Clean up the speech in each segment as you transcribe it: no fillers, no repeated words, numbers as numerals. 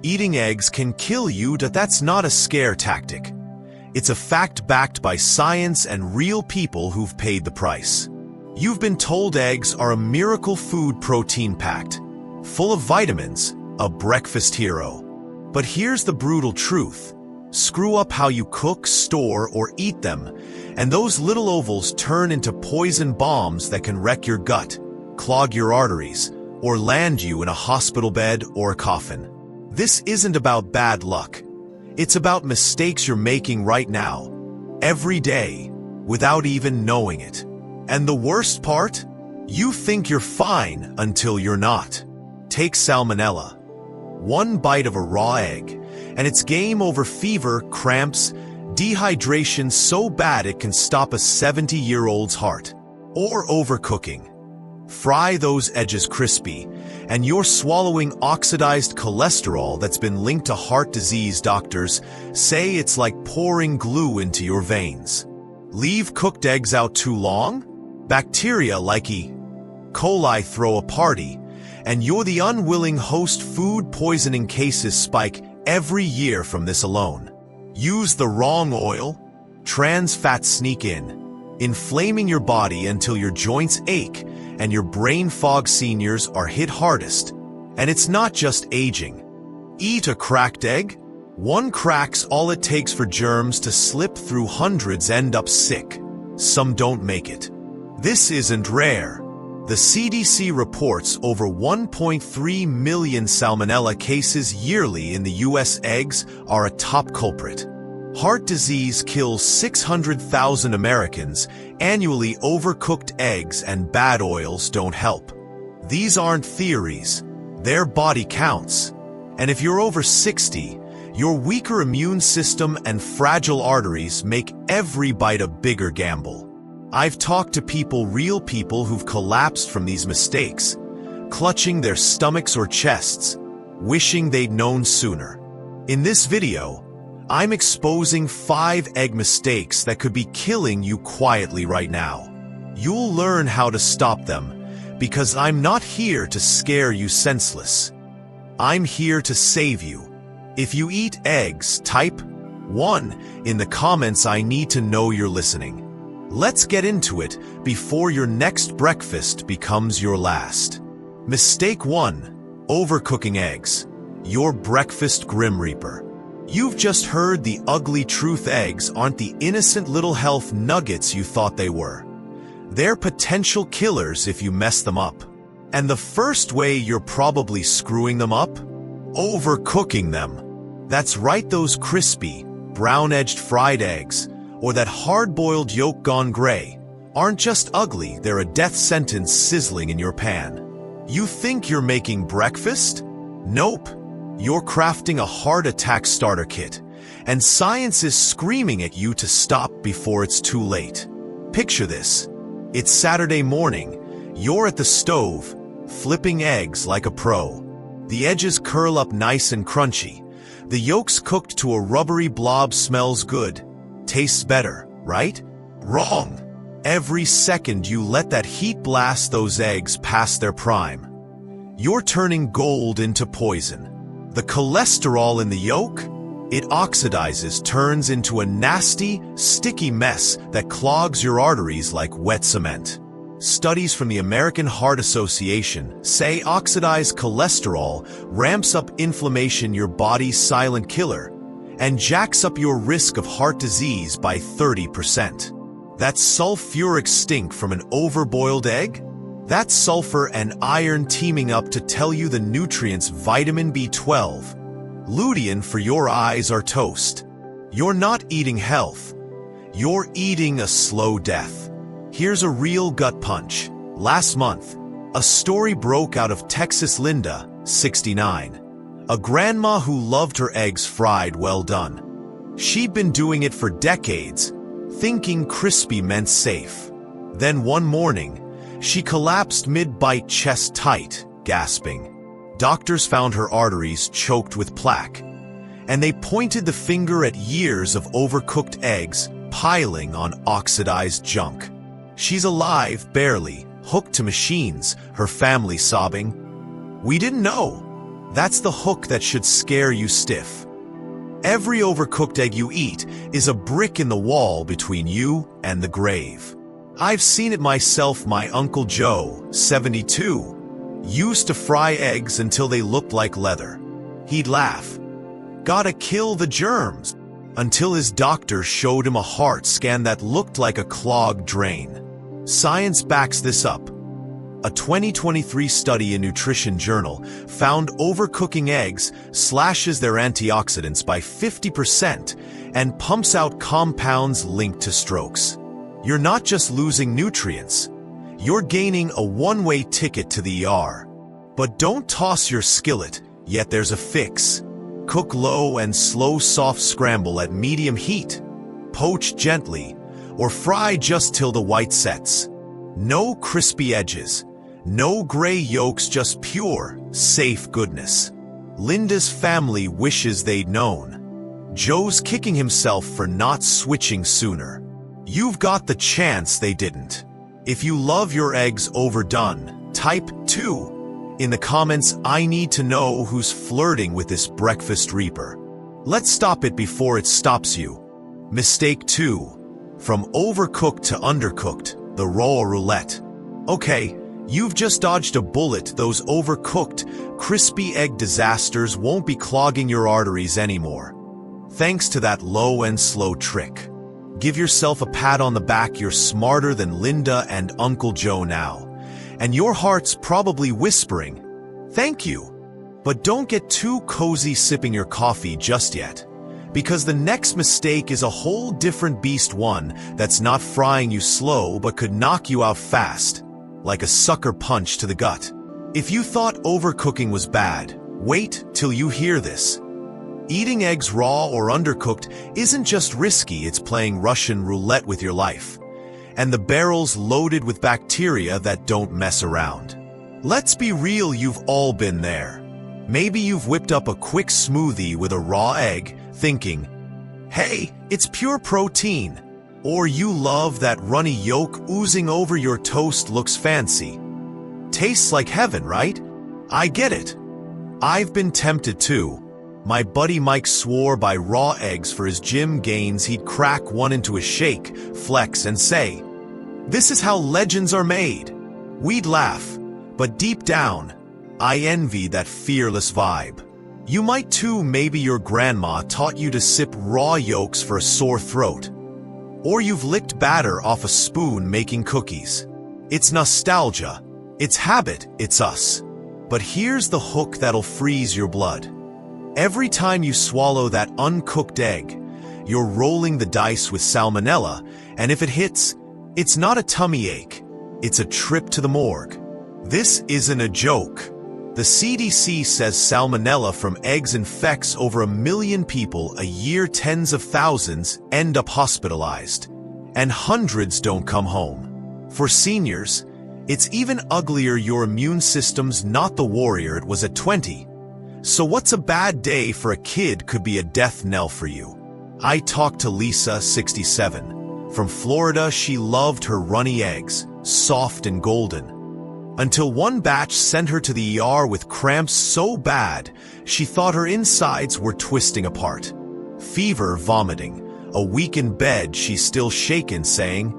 Eating eggs can kill you, but that's not a scare tactic. It's a fact backed by science and real people who've paid the price. You've been told eggs are a miracle food, protein-packed, full of vitamins, a breakfast hero. But here's the brutal truth. Screw up how you cook, store, or eat them, and those little ovals turn into poison bombs that can wreck your gut, clog your arteries, or land you in a hospital bed or a coffin. This isn't about bad luck. It's about mistakes you're making right now, every day, without even knowing it. And the worst part? You think you're fine until you're not. Take salmonella. One bite of a raw egg, and it's game over. Fever, cramps, dehydration so bad it can stop a 70-year-old's heart. Or overcooking. Fry those edges crispy, and you're swallowing oxidized cholesterol that's been linked to heart disease. Doctors say it's like pouring glue into your veins. Leave cooked eggs out too long? Bacteria like E. coli throw a party, and you're the unwilling host. Food poisoning cases spike every year from this alone. Use the wrong oil? Trans fats sneak in, inflaming your body until your joints ache and your brain fog. Seniors are hit hardest. And it's not just aging. Eat a cracked egg? One crack's all it takes for germs to slip through. Hundreds end up sick. Some don't make it. This isn't rare. The CDC reports over 1.3 million salmonella cases yearly in the US. Eggs are a top culprit. Heart disease kills 600,000 Americans annually. Overcooked eggs and bad oils don't help. These aren't theories. Their body counts. And if you're over 60, your weaker immune system and fragile arteries make every bite a bigger gamble. I've talked to people, real people, who've collapsed from these mistakes, clutching their stomachs or chests, wishing they'd known sooner. In this video, I'm exposing 5 egg mistakes that could be killing you quietly right now. You'll learn how to stop them, because I'm not here to scare you senseless. I'm here to save you. If you eat eggs, type 1 in the comments. I need to know you're listening. Let's get into it before your next breakfast becomes your last. Mistake 1. Overcooking eggs. Your breakfast grim reaper. You've just heard the ugly truth. Eggs aren't the innocent little health nuggets you thought they were. They're potential killers if you mess them up. And the first way you're probably screwing them up? Overcooking them. That's right, those crispy, brown-edged fried eggs, or that hard-boiled yolk gone gray, aren't just ugly, they're a death sentence sizzling in your pan. You think you're making breakfast? Nope. You're crafting a heart attack starter kit, and science is screaming at you to stop before it's too late. Picture this. It's Saturday morning. You're at the stove, flipping eggs like a pro. The edges curl up nice and crunchy. The yolk's cooked to a rubbery blob. Smells good. Tastes better, right? Wrong. Every second you let that heat blast those eggs past their prime. You're turning gold into poison. The cholesterol in the yolk, it oxidizes, turns into a nasty, sticky mess that clogs your arteries like wet cement. Studies from the American Heart Association say oxidized cholesterol ramps up inflammation, your body's silent killer, and jacks up your risk of heart disease by 30%. That's sulfuric stink from an overboiled egg? That's sulfur and iron teaming up to tell you the nutrients. Vitamin B12, lutein for your eyes are toast. You're not eating health. You're eating a slow death. Here's a real gut punch. Last month, a story broke out of Texas. Linda, 69, a grandma who loved her eggs fried well done. She'd been doing it for decades, thinking crispy meant safe. Then one morning, she collapsed mid-bite, chest tight, gasping. Doctors found her arteries choked with plaque, and they pointed the finger at years of overcooked eggs piling on oxidized junk. She's alive, barely, hooked to machines, her family sobbing. We didn't know. That's the hook that should scare you stiff. Every overcooked egg you eat is a brick in the wall between you and the grave. I've seen it myself. My Uncle Joe, 72, used to fry eggs until they looked like leather. He'd laugh, "Gotta kill the germs," until his doctor showed him a heart scan that looked like a clogged drain. Science backs this up. A 2023 study in Nutrition Journal found overcooking eggs slashes their antioxidants by 50% and pumps out compounds linked to strokes. You're not just losing nutrients, you're gaining a one-way ticket to the ER. But don't toss your skillet, yet there's a fix. Cook low and slow soft scramble at medium heat. Poach gently, or fry just till the white sets. No crispy edges. No gray yolks, just pure, safe goodness. Linda's family wishes they'd known. Joe's kicking himself for not switching sooner. You've got the chance they didn't. If you love your eggs overdone, type 2 in the comments. I need to know who's flirting with this breakfast reaper. Let's stop it before it stops you. Mistake 2. From overcooked to undercooked, the raw roulette. Okay, you've just dodged a bullet. Those overcooked, crispy egg disasters won't be clogging your arteries anymore, thanks to that low and slow trick. Give yourself a pat on the back. You're smarter than Linda and Uncle Joe now. And your heart's probably whispering, "Thank you." But don't get too cozy sipping your coffee just yet, because the next mistake is a whole different beast, one that's not frying you slow but could knock you out fast, like a sucker punch to the gut. If you thought overcooking was bad, wait till you hear this. Eating eggs raw or undercooked isn't just risky, it's playing Russian roulette with your life. And the barrel's loaded with bacteria that don't mess around. Let's be real, you've all been there. Maybe you've whipped up a quick smoothie with a raw egg, thinking, "Hey, it's pure protein." Or you love that runny yolk oozing over your toast, looks fancy. Tastes like heaven, right? I get it. I've been tempted too. My buddy Mike swore by raw eggs for his gym gains. He'd crack one into a shake, flex, and say, "This is how legends are made." We'd laugh, but deep down, I envy that fearless vibe. You might too. Maybe your grandma taught you to sip raw yolks for a sore throat. Or you've licked batter off a spoon making cookies. It's nostalgia, it's habit, it's us. But here's the hook that'll freeze your blood. Every time you swallow that uncooked egg, you're rolling the dice with salmonella, and if it hits, it's not a tummy ache, it's a trip to the morgue. This isn't a joke. The CDC says salmonella from eggs infects over 1 million people a year. Tens of thousands end up hospitalized, and hundreds don't come home. For seniors, it's even uglier. Your immune system's not the warrior it was at 20. So what's a bad day for a kid could be a death knell for you. I talked to Lisa, 67, from Florida. She loved her runny eggs, soft and golden, until one batch sent her to the ER with cramps so bad she thought her insides were twisting apart. Fever, vomiting. A week in bed, she's still shaken, saying,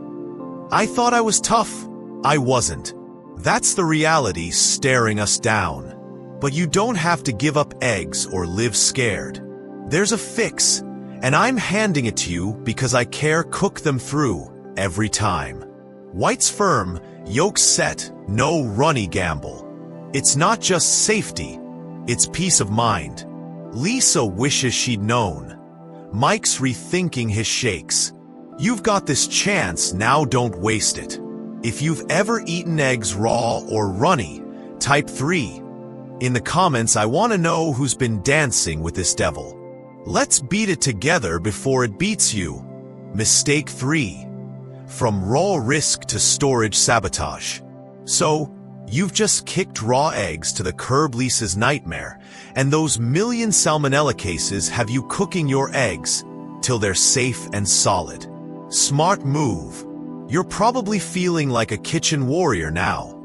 "I thought I was tough. I wasn't." That's the reality staring us down. But you don't have to give up eggs or live scared. There's a fix, and I'm handing it to you because I care. Cook them through every time. Whites firm, yolks set, no runny gamble. It's not just safety, it's peace of mind. Lisa wishes she'd known. Mike's rethinking his shakes. You've got this chance, now don't waste it. If you've ever eaten eggs raw or runny, type 3. In the comments, I want to know who's been dancing with this devil. Let's beat it together before it beats you. Mistake 3. From raw risk to storage sabotage. So, you've just kicked raw eggs to the curb. Lisa's nightmare, and those million salmonella cases have you cooking your eggs till they're safe and solid. Smart move. You're probably feeling like a kitchen warrior now,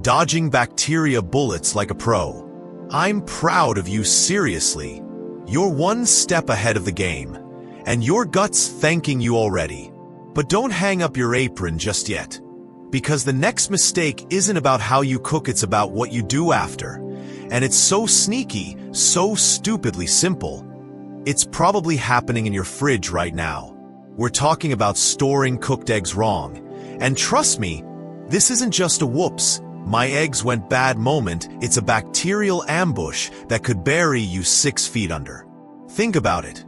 dodging bacteria bullets like a pro. I'm proud of you, seriously. You're one step ahead of the game, and your gut's thanking you already. But don't hang up your apron just yet, because the next mistake isn't about how you cook, it's about what you do after. And it's so sneaky, so stupidly simple. It's probably happening in your fridge right now. We're talking about storing cooked eggs wrong. And trust me, this isn't just a whoops, my eggs went bad moment, it's a bacterial ambush that could bury you 6 feet under. Think about it.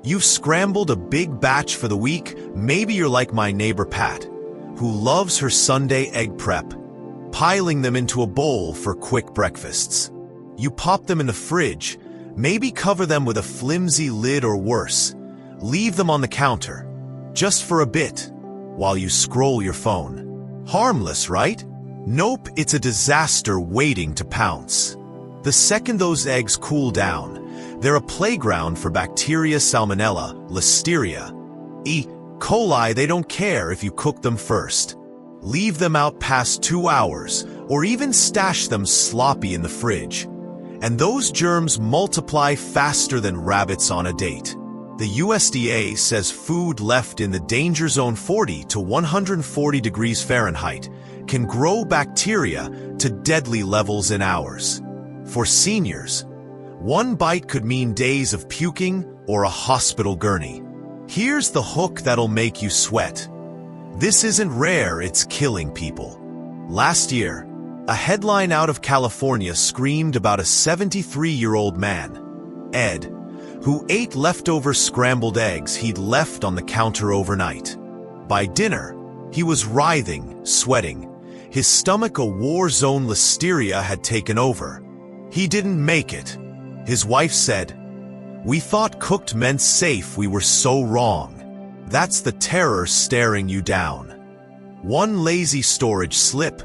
You've scrambled a big batch for the week. Maybe you're like my neighbor Pat, who loves her Sunday egg prep, piling them into a bowl for quick breakfasts. You pop them in the fridge, maybe cover them with a flimsy lid or worse. Leave them on the counter, just for a bit, while you scroll your phone. Harmless, right? Nope, it's a disaster waiting to pounce. The second those eggs cool down, they're a playground for bacteria, salmonella, listeria, E. coli. They don't care if you cook them first. Leave them out past 2 hours, or even stash them sloppy in the fridge. And those germs multiply faster than rabbits on a date. The USDA says food left in the danger zone 40 to 140 degrees Fahrenheit can grow bacteria to deadly levels in hours. For seniors, one bite could mean days of puking or a hospital gurney. Here's the hook that'll make you sweat. This isn't rare, it's killing people. Last year, a headline out of California screamed about a 73-year-old man, Ed, who ate leftover scrambled eggs he'd left on the counter overnight. By dinner, he was writhing, sweating. His stomach, a war zone, listeria had taken over. He didn't make it. His wife said, "We thought cooked meant safe, we were so wrong." That's the terror staring you down. One lazy storage slip,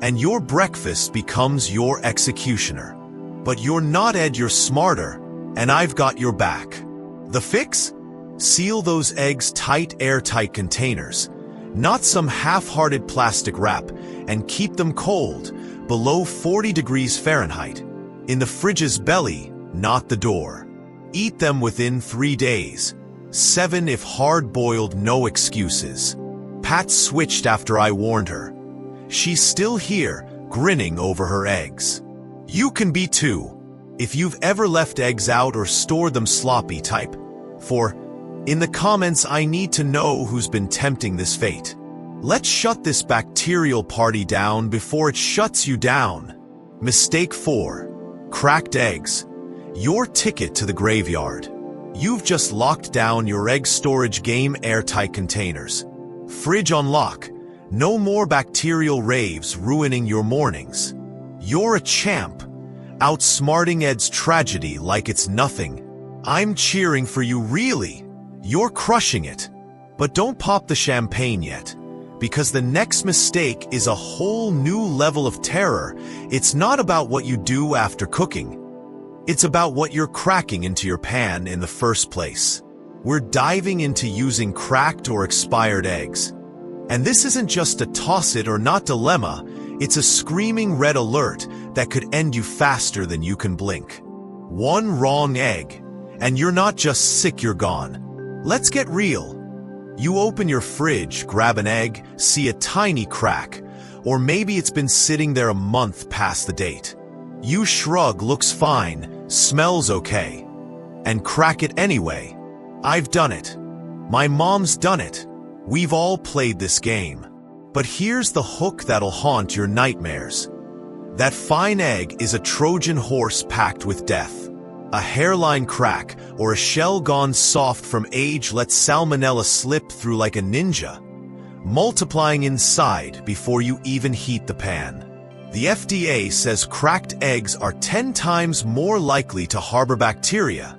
and your breakfast becomes your executioner. But you're not Ed, you're smarter, and I've got your back. The fix? Seal those eggs tight, airtight containers, not some half-hearted plastic wrap, and keep them cold, below 40 degrees Fahrenheit, in the fridge's belly, not the door. Eat them within 3 days. 7 if hard-boiled, no excuses. Pat switched after I warned her. She's still here, grinning over her eggs. You can be too, if you've ever left eggs out or stored them sloppy. Type in the comments, I need to know who's been tempting this fate. Let's shut this bacterial party down before it shuts you down. Mistake 4. Cracked eggs. Your ticket to the graveyard. You've just locked down your egg storage game, airtight containers. Fridge on lock. No more bacterial raves ruining your mornings. You're a champ, outsmarting Ed's tragedy like it's nothing. I'm cheering for you, really. You're crushing it. But don't pop the champagne yet, because the next mistake is a whole new level of terror. It's not about what you do after cooking. It's about what you're cracking into your pan in the first place. We're diving into using cracked or expired eggs. And this isn't just a toss it or not dilemma, it's a screaming red alert that could end you faster than you can blink. One wrong egg, and you're not just sick, you're gone. Let's get real. You open your fridge, grab an egg, see a tiny crack, or maybe it's been sitting there a month past the date. You shrug, looks fine, smells okay, and crack it anyway. I've done it. My mom's done it. We've all played this game. But here's the hook that'll haunt your nightmares. That fine egg is a Trojan horse packed with death. A hairline crack or a shell gone soft from age lets salmonella slip through like a ninja, multiplying inside before you even heat the pan. The FDA says cracked eggs are 10 times more likely to harbor bacteria.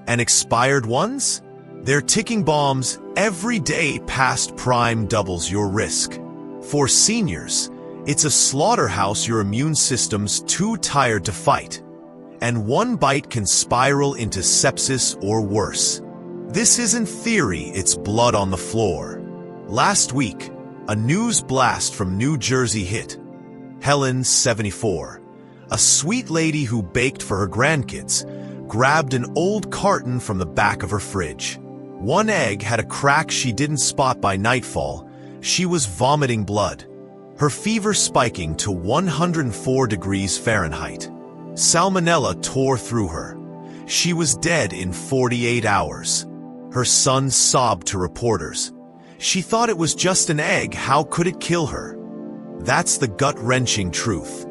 And expired ones? They're ticking bombs. Every day past prime doubles your risk. For seniors, it's a slaughterhouse your immune system's too tired to fight. And one bite can spiral into sepsis or worse. This isn't theory, it's blood on the floor. Last week, a news blast from New Jersey hit. Helen, 74, A sweet lady who baked for her grandkids grabbed an old carton from the back of her fridge. One egg had a crack she didn't spot by nightfall. She was vomiting blood, her fever spiking to 104 degrees Fahrenheit. Salmonella tore through her. She was dead in 48 hours. Her son sobbed to reporters. She thought it was just an egg. How could it kill her? That's the gut-wrenching truth.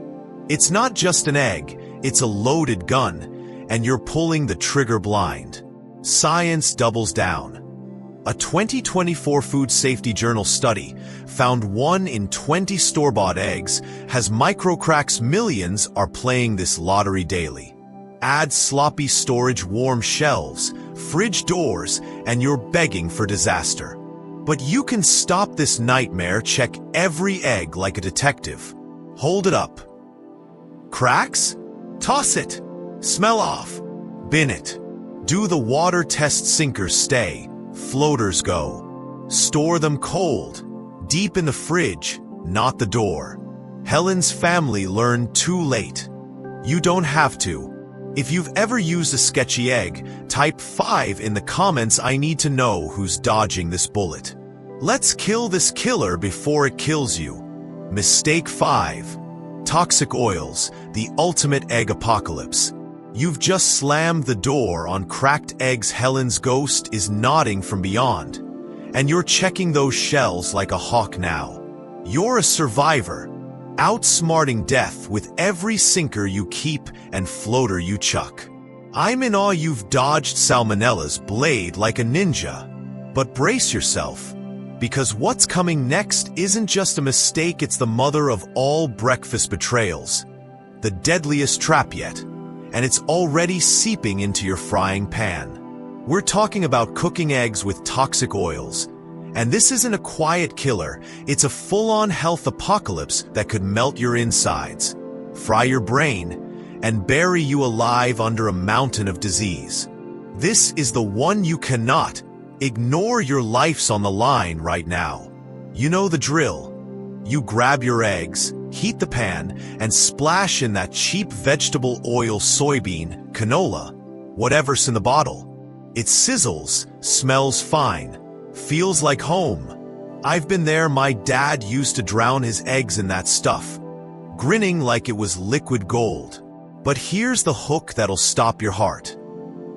It's not just an egg, it's a loaded gun, and you're pulling the trigger blind. Science doubles down. A 2024 Food Safety Journal study found 1 in 20 store-bought eggs has microcracks. Millions are playing this lottery daily. Add sloppy storage, warm shelves, fridge doors, and you're begging for disaster. But you can stop this nightmare. Check every egg like a detective. Hold it up. Cracks? Toss it. Smell off. Bin it. Do the water test. Sinkers stay. Floaters go. Store them cold. Deep in the fridge, not the door. Helen's family learned too late. You don't have to. If you've ever used a sketchy egg, type 5 in the comments. I need to know who's dodging this bullet. Let's kill this killer before it kills you. Mistake 5. Toxic oils, the ultimate egg apocalypse. You've just slammed the door on cracked eggs. Helen's ghost is nodding from beyond, and you're checking those shells like a hawk now. You're a survivor, outsmarting death with every sinker you keep and floater you chuck. I'm in awe you've dodged Salmonella's blade like a ninja. But brace yourself, because what's coming next isn't just a mistake, it's the mother of all breakfast betrayals. The deadliest trap yet, and it's already seeping into your frying pan. We're talking about cooking eggs with toxic oils. And this isn't a quiet killer, it's a full-on health apocalypse that could melt your insides, fry your brain, and bury you alive under a mountain of disease. This is the one you cannot ignore. Your life's on the line right now. You know the drill. You grab your eggs, heat the pan, and splash in that cheap vegetable oil, soybean, canola, whatever's in the bottle. It sizzles, smells fine, feels like home. I've been there. My dad used to drown his eggs in that stuff, grinning like it was liquid gold. But here's the hook that'll stop your heart.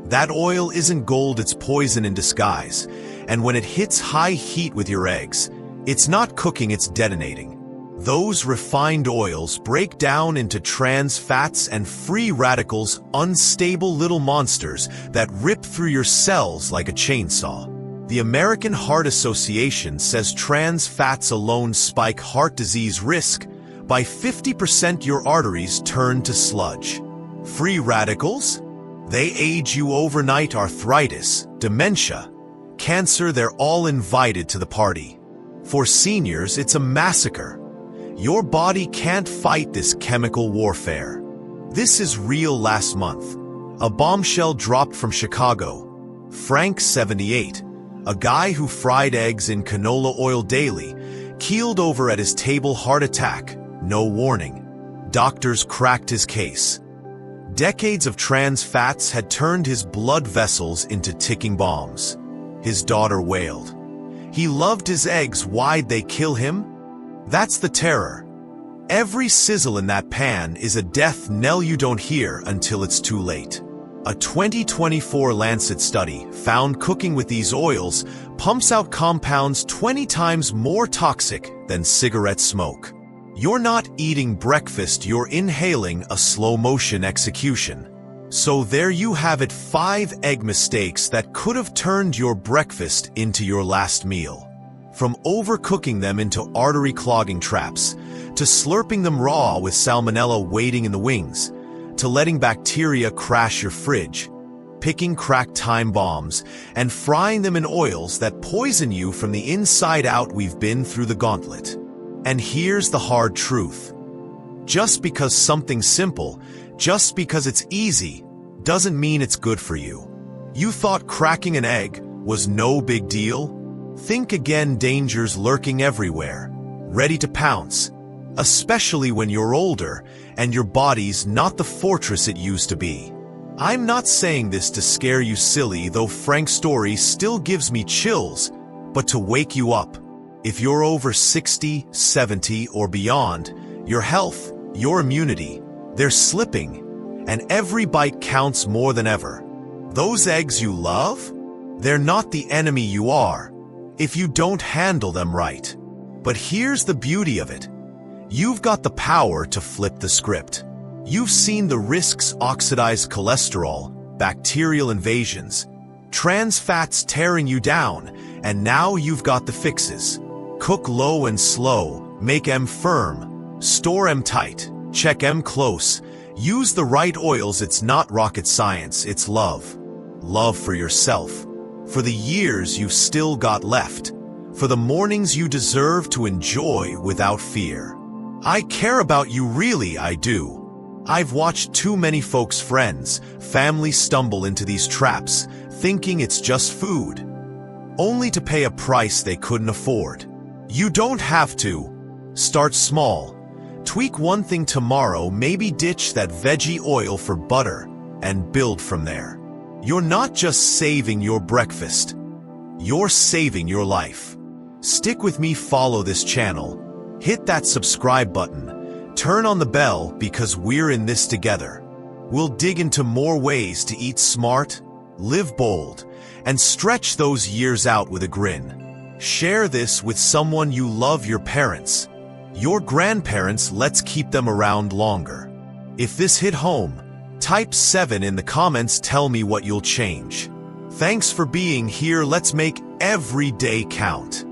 That oil isn't gold, it's poison in disguise. And when it hits high heat with your eggs, it's not cooking, it's detonating. Those refined oils break down into trans fats and free radicals, unstable little monsters that rip through your cells like a chainsaw. The American Heart Association says trans fats alone spike heart disease risk by 50%. Your arteries turn to sludge. Free radicals? They age you overnight. Arthritis, dementia, cancer, they're all invited to the party. For seniors, it's a massacre. Your body can't fight this chemical warfare. This is real. Last month, a bombshell dropped from Chicago. Frank, 78, a guy who fried eggs in canola oil daily, keeled over at his table. Heart attack, no warning. Doctors cracked his case. Decades of trans fats had turned his blood vessels into ticking bombs. His daughter wailed. He loved his eggs. Why'd they kill him? That's the terror. Every sizzle in that pan is a death knell you don't hear until it's too late. A 2024 Lancet study found cooking with these oils pumps out compounds 20 times more toxic than cigarette smoke. You're not eating breakfast, you're inhaling a slow-motion execution. So there you have it, 5 egg mistakes that could have turned your breakfast into your last meal. From overcooking them into artery-clogging traps, to slurping them raw with salmonella waiting in the wings, to letting bacteria crash your fridge, picking cracked time bombs, and frying them in oils that poison you from the inside out. We've been through the gauntlet. And here's the hard truth. Just because something's simple, just because it's easy, doesn't mean it's good for you. You thought cracking an egg was no big deal? Think again. Dangers lurking everywhere, ready to pounce. especially when you're older and your body's not the fortress it used to be. I'm not saying this to scare you silly, though Frank's story still gives me chills, but to wake you up. If you're over 60, 70, or beyond, your health, your immunity, they're slipping, and every bite counts more than ever. Those eggs you love? They're not the enemy you are, if you don't handle them right. But here's the beauty of it. You've got the power to flip the script. You've seen the risks: oxidized cholesterol, bacterial invasions, trans fats tearing you down, and now you've got the fixes. Cook low and slow, make 'em firm, store 'em tight, check 'em close, use the right oils. It's not rocket science, it's love. Love for yourself, for the years you've still got left, for the mornings you deserve to enjoy without fear. I care about you, really, I do. I've watched too many folks, friends, family stumble into these traps, thinking it's just food, only to pay a price they couldn't afford. You don't have to. Start small. Tweak one thing tomorrow, maybe ditch that veggie oil for butter, and build from there. You're not just saving your breakfast, you're saving your life. Stick with me, follow this channel, hit that subscribe button, turn on the bell, because we're in this together. We'll dig into more ways to eat smart, live bold, and stretch those years out with a grin. Share this with someone you love, your parents, your grandparents. Let's keep them around longer. If this hit home, type 7 in the comments, tell me what you'll change. Thanks for being here. Let's make every day count.